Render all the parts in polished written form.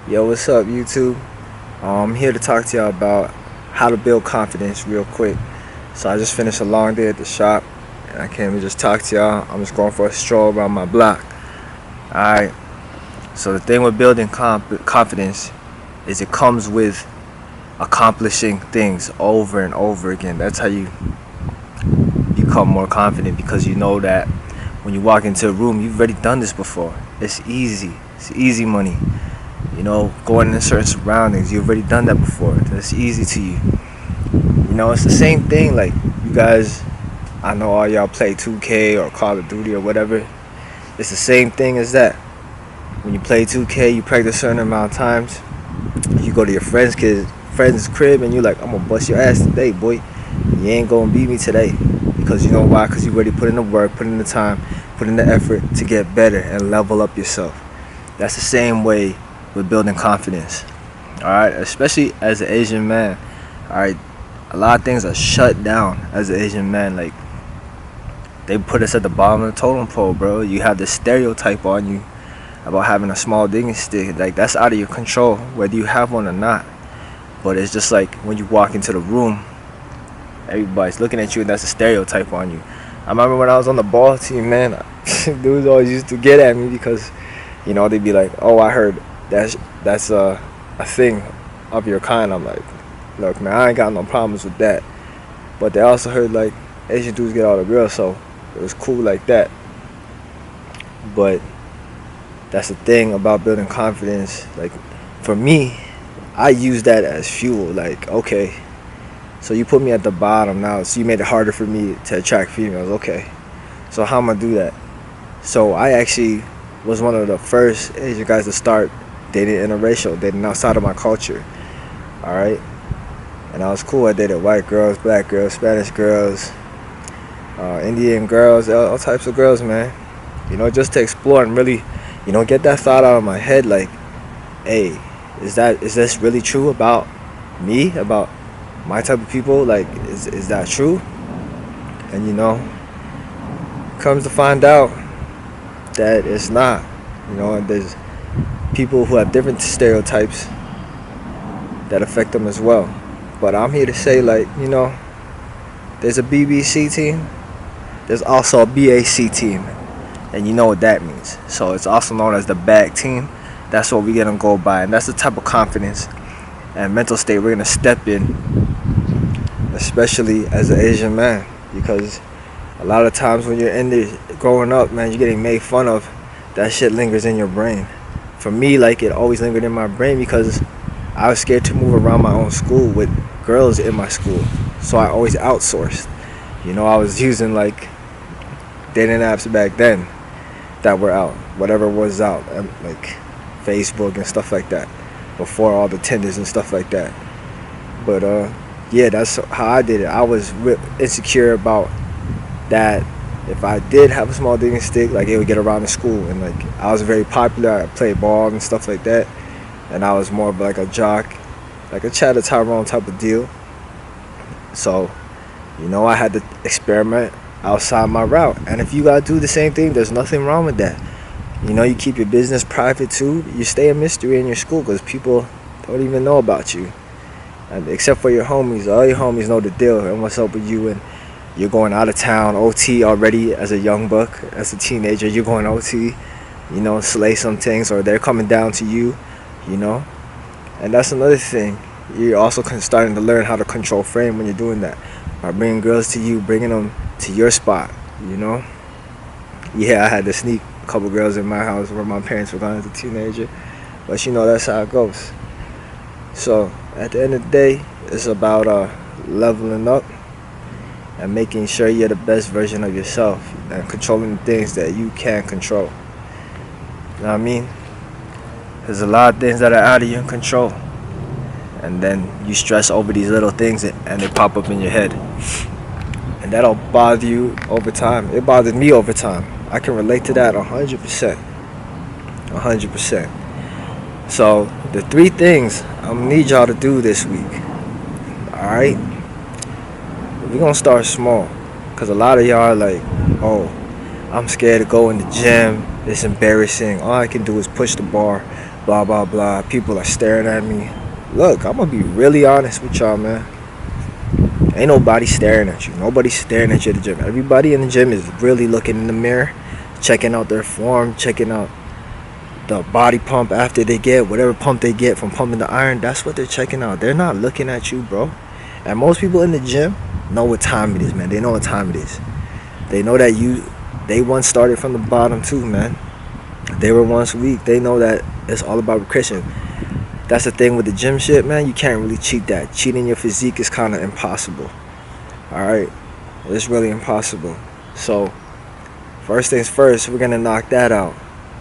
Yo, what's up, YouTube? I'm here to talk to y'all about how to build confidence real quick. So I just finished a long day at the shop, and I came to just talk to y'all. I'm just going for a stroll around my block. Alright, so the thing with building confidence is it comes with accomplishing things over and over again. That's how you become more confident, because you know that when you walk into a room, you've already done this before. It's easy. It's easy money. Going in certain surroundings, you've already done that before. That's easy to you. It's the same thing. Like, you guys, I know all y'all play 2K or Call of Duty or whatever. It's the same thing as that. When you play 2K, you practice a certain amount of times. You go to your friend's crib, and you're like, I'm gonna bust your ass today, boy. You ain't gonna beat me today. Because you know why? Because you already put in the work, put in the time, put in the effort to get better and level up yourself. That's the same way with building confidence. Alright, especially as an Asian man. Alright, a lot of things are shut down as an Asian man. Like, they put us at the bottom of the totem pole, bro. You have this stereotype on you about having a small digging stick. Like, that's out of your control, whether you have one or not. But it's just like when you walk into the room, everybody's looking at you, and that's a stereotype on you. I remember when I was on the ball team, man, dudes always used to get at me because, they'd be like, oh, I heard that's a thing of your kind. I'm like, look, man, I ain't got no problems with that. But they also heard, like, Asian dudes get all the girls, so it was cool like that. But that's the thing about building confidence. Like, for me, I use that as fuel. Like, okay, so you put me at the bottom now, so you made it harder for me to attract females. Okay, so how am I do that? So I actually was one of the first Asian guys to start dating interracial, dating outside of my culture. Alright, and I was cool. I dated white girls, black girls, Spanish girls, Indian girls, all types of girls, man. Just to explore and really, get that thought out of my head. Like, hey, is this really true about me, about my type of people? Like, is that true? And comes to find out that it's not. There's people who have different stereotypes that affect them as well. But I'm here to say, like, there's a BBC team, there's also a BAC team, and you know what that means. So it's also known as the bag team. That's what we're gonna go by, and that's the type of confidence and mental state we're gonna step in, especially as an Asian man. Because a lot of times when you're in there growing up, man, you're getting made fun of. That shit lingers in your brain. For me, like, it always lingered in my brain because I was scared to move around my own school with girls in my school. So I always outsourced. I was using, like, dating apps back then that were out, whatever was out, like Facebook and stuff like that, before all the Tinders and stuff like that. But yeah, that's how I did it. I was insecure about that. If I did have a small digging stick, like, it would get around the school, and, like, I was very popular. I played ball and stuff like that, and I was more of like a jock, like a Chad Tyrone type of deal. So, I had to experiment outside my route. And if you gotta do the same thing, there's nothing wrong with that. You keep your business private too. You stay a mystery in your school because people don't even know about you, and except for your homies. All your homies know the deal and what's up with you. And you're going out of town, OT already as a young buck, as a teenager. You're going OT, slay some things, or they're coming down to you, And that's another thing. You're also starting to learn how to control frame when you're doing that. By bringing girls to you, bringing them to your spot, Yeah, I had to sneak a couple girls in my house where my parents were gone as a teenager. But, that's how it goes. So, at the end of the day, it's about leveling up and making sure you're the best version of yourself and controlling the things that you can control. You know what I mean? There's a lot of things that are out of your control, and then you stress over these little things and they pop up in your head, and that'll bother you over time. It bothered me over time. I can relate to that 100%. 100%. So the 3 things I'm gonna need y'all to do this week. Alright? We're gonna start small, because a lot of y'all are like, I'm scared to go in the gym. It's embarrassing. All I can do is push the bar. blah blah blah. People are staring at me. Look, I'm gonna be really honest with y'all, man. Ain't nobody staring at you. Nobody's staring at you at the gym. Everybody in the gym is really looking in the mirror, checking out their form, checking out the body pump after they get whatever pump they get from pumping the iron. That's what they're checking out. They're not looking at you, bro. And most people in the gym know what time it is, man. They know what time it is. They know that they once started from the bottom too, man. They were once weak. They know that it's all about progression. That's the thing with the gym shit, man. You can't really cheat that. Cheating your physique is kind of impossible. Alright? It's really impossible. So, first things first, we're going to knock that out.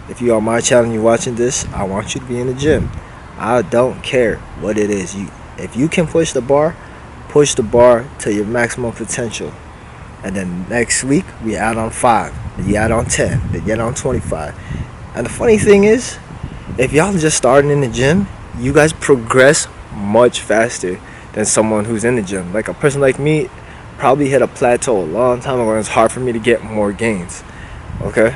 If you're on my channel and you're watching this, I want you to be in the gym. I don't care what it is. If you can push the bar to your maximum potential. And then next week, we add on 5. Then you add on 10. Then you add on 25. And the funny thing is, if y'all are just starting in the gym, you guys progress much faster than someone who's in the gym. Like a person like me probably hit a plateau a long time ago, and it's hard for me to get more gains. Okay?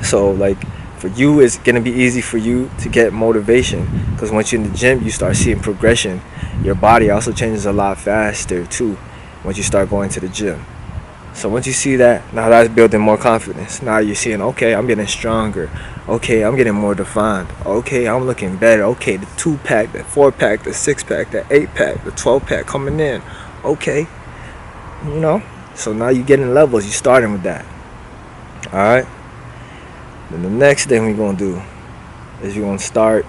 So like for you, it's gonna be easy for you to get motivation, because once you're in the gym, you start seeing progression. Your body also changes a lot faster too once you start going to the gym. So once you see that, now that's building more confidence. Now you're seeing, okay, I'm getting stronger. Okay, I'm getting more defined. Okay, I'm looking better. Okay, the 2-pack, the 4-pack, the 6-pack, the 8-pack, the 12-pack coming in. Okay, so now you're getting levels. You're starting with that. Alright? Then the next thing we're going to do is you're going to start,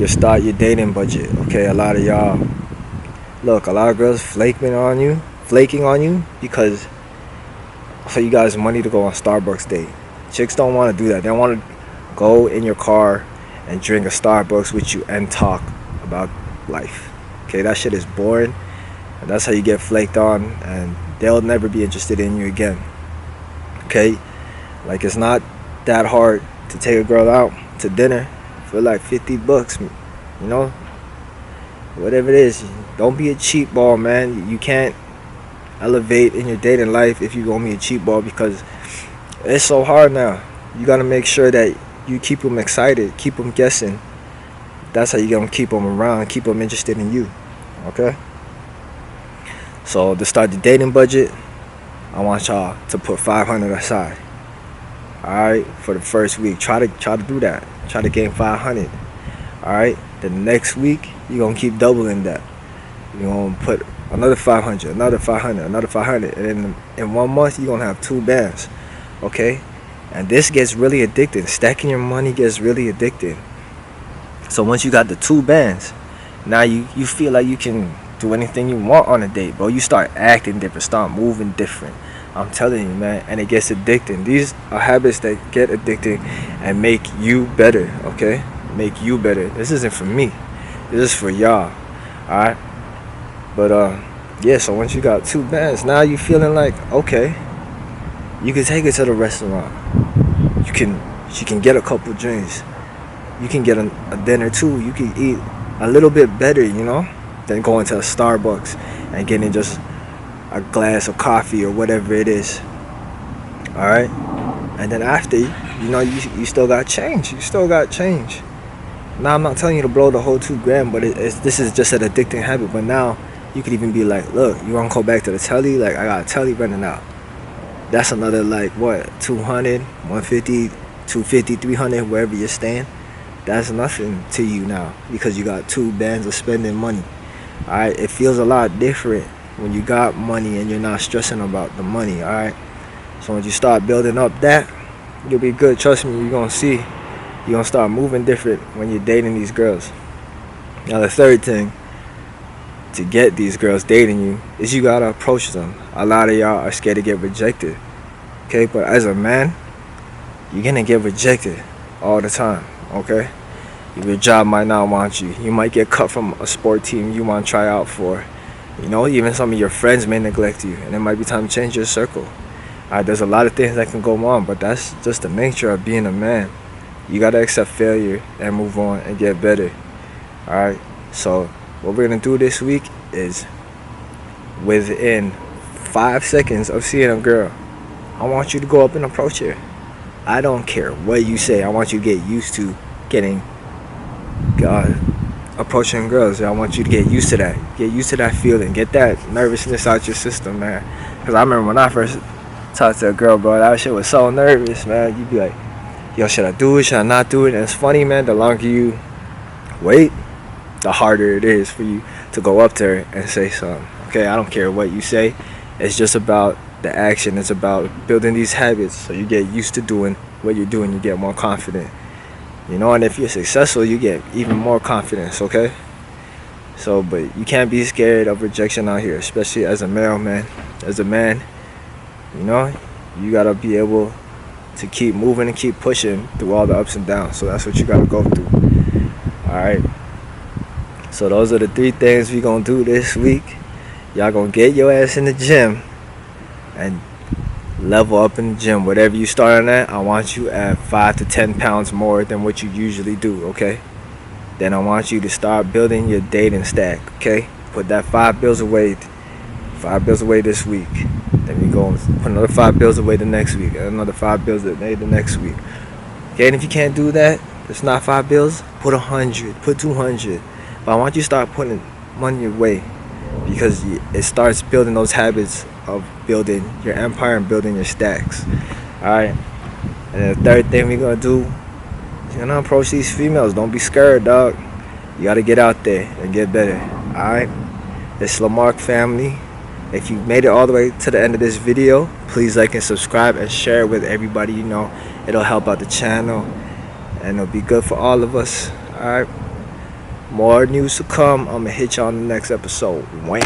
start your dating budget. Okay, a lot of y'all, look, a lot of girls flaking on you because for you guys money to go on Starbucks date. Chicks don't want to do that. They don't want to go in your car and drink a Starbucks with you and talk about life. Okay, that shit is boring, and that's how you get flaked on, and they'll never be interested in you again. Okay, like it's not that hard to take a girl out to dinner for like $50, whatever it is. Don't be a cheap ball, man. You can't elevate in your dating life if you're gonna be a cheap ball, because it's so hard now. You gotta make sure that you keep them excited, keep them guessing. That's how you're gonna keep them around, keep them interested in you. Okay? So to start the dating budget, I want y'all to put $500 aside. Alright, for the first week. Try to do that. Try to gain 500. Alright? The next week, you're gonna keep doubling that. You're gonna put another 500, another 500, another 500, and then in 1 month you're gonna have 2 bands. Okay? And this gets really addicting. Stacking your money gets really addicting. So once you got the 2 bands, now you feel like you can do anything you want on a date, bro. You start acting different, start moving different. I'm telling you, man, and it gets addicting. These are habits that get addicting and make you better. Okay? Make you better. This isn't for me. This is for y'all. Alright? But yeah, so once you got 2 bands, now you feeling like, okay, you can take it to the restaurant. She can get a couple drinks. You can get a dinner too. You can eat a little bit better, than going to a Starbucks and getting just a glass of coffee or whatever it is. Alright? And then after, you still got change. You still got change. Now I'm not telling you to blow the whole $2,000, but this is just an addicting habit. But now you could even be like, look, you want to go back to the telly? Like, I got a telly running out. That's another, like, what, 200, 150, 250, 300, wherever you're staying. That's nothing to you now because you got 2 bands of spending money. Alright? It feels a lot different when you got money and you're not stressing about the money. Alright? So when you start building up that, you'll be good. Trust me, you're going to see. You're going to start moving different when you're dating these girls. Now the third thing to get these girls dating you is you got to approach them. A lot of y'all are scared to get rejected. Okay? But as a man, you're going to get rejected all the time. Okay? Your job might not want you. You might get cut from a sport team you want to try out for. Even some of your friends may neglect you. And it might be time to change your circle. Alright, there's a lot of things that can go wrong, but that's just the nature of being a man. You gotta accept failure and move on and get better. Alright, so what we're gonna do this week is within 5 seconds of seeing a girl, I want you to go up and approach her. I don't care what you say. I want you to get used to getting approaching girls. I want you to get used to that. Get used to that feeling. Get that nervousness out your system, man. Because I remember when I first talked to a girl, bro, that shit was so nervous, man. You'd be like, yo, should I do it? Should I not do it? And it's funny, man, the longer you wait, the harder it is for you to go up to her and say something. Okay, I don't care what you say. It's just about the action. It's about building these habits so you get used to doing what you're doing. You get more confident. You know, and if you're successful, you get even more confidence, okay? So, but you can't be scared of rejection out here, especially as a male, man. As a man, you know, you gotta be able to keep moving and keep pushing through all the ups and downs. So that's what you gotta go through. Alright. So those are the 3 things we gonna do this week. Y'all gonna get your ass in the gym and level up in the gym. Whatever you starting at, I want you at 5 to 10 pounds more than what you usually do, okay? Then I want you to start building your dating stack, okay? Put that 5 bills away. 5 bills away this week. Then we go put another 5 bills away the next week, and another 5 bills away the next week. Okay, and if you can't do that, it's not 5 bills, put 100, put 200. But I want you to start putting money away, because it starts building those habits of building your empire and building your stacks. Alright. And the third thing we're gonna do, you're gonna approach these females. Don't be scared, dog. You gotta get out there and get better. Alright. It's Lamarck family. If you made it all the way to the end of this video, please like and subscribe and share it with everybody you know. It'll help out the channel and it'll be good for all of us. Alright. More news to come. I'm gonna hit you on the next episode. Wham.